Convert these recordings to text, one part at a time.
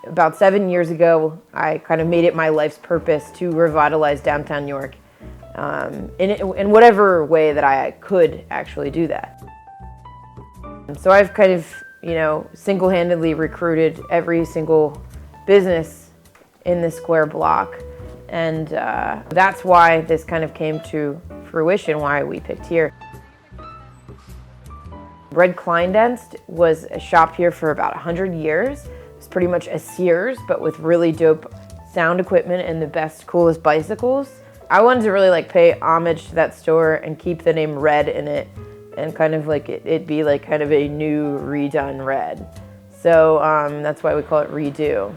About 7 years ago, I kind of made it my life's purpose to revitalize downtown York in whatever way that I could actually do that. So I've kind of, single-handedly recruited every single business in the square block. And that's why this kind of came to fruition, why we picked here. Red Kleindienst was a shop here for about 100 years. It's pretty much a Sears, but with really dope sound equipment and the best, coolest bicycles. I wanted to really pay homage to that store and keep the name Red in it, and kind of it be kind of a new redone Red. So that's why we call it Redeux.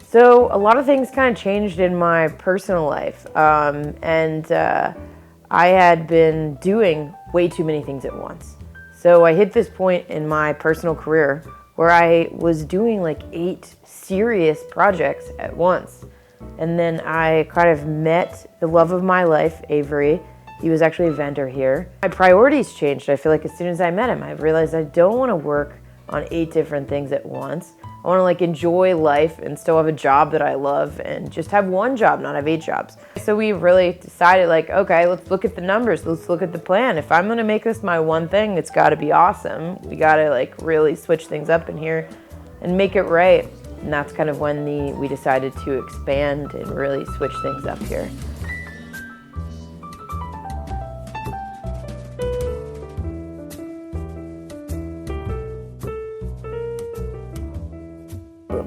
So a lot of things kind of changed in my personal life, and I had been doing way too many things at once. So I hit this point in my personal career where I was doing 8 serious projects at once. And then I kind of met the love of my life, Avery. He was actually a vendor here. My priorities changed. I feel like as soon as I met him, I realized I don't want to work on 8 different things at once. I want to enjoy life and still have a job that I love and just have one job, not have 8 jobs. So we really decided okay, let's look at the numbers. Let's look at the plan. If I'm going to make this my one thing, it's got to be awesome. We got to really switch things up in here and make it right. And that's kind of when we decided to expand and really switch things up here.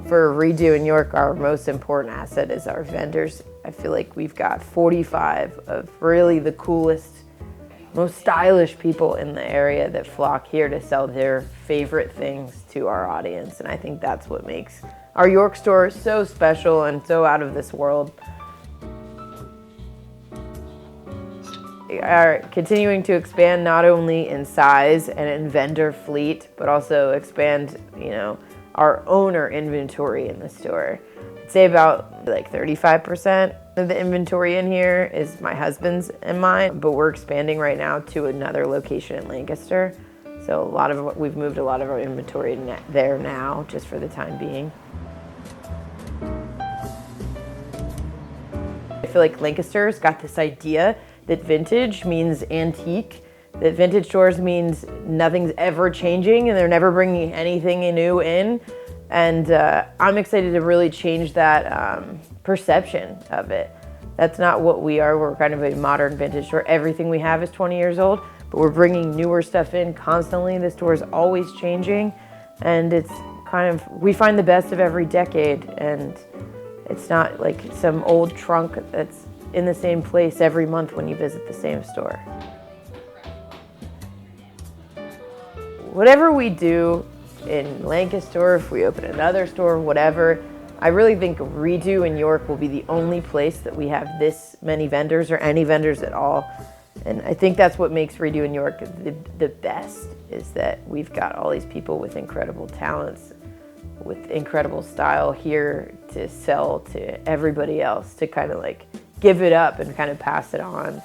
For Redeux in York, our most important asset is our vendors. I feel like we've got 45 of really the coolest, most stylish people in the area that flock here to sell their favorite things to our audience. And I think that's what makes our York store so special and so out of this world. We are continuing to expand not only in size and in vendor fleet, but also expand, our owner inventory in the store. I'd say about 35% of the inventory in here is my husband's and mine, but we're expanding right now to another location in Lancaster. So we've moved a lot of our inventory there now, just for the time being. I feel like Lancaster's got this idea that vintage means antique, that vintage stores means nothing's ever changing and they're never bringing anything new in. And I'm excited to really change that perception of it. That's not what we are. We're kind of a modern vintage store. Everything we have is 20 years old, but we're bringing newer stuff in constantly. The store is always changing, and it's we find the best of every decade, and it's not like some old trunk that's in the same place every month when you visit the same store. Whatever we do in Lancaster, if we open another store, whatever, I really think Redeux in York will be the only place that we have this many vendors or any vendors at all. And I think that's what makes Redeux in York the best, is that we've got all these people with incredible talents, with incredible style here to sell to everybody else, to kind of give it up and kind of pass it on.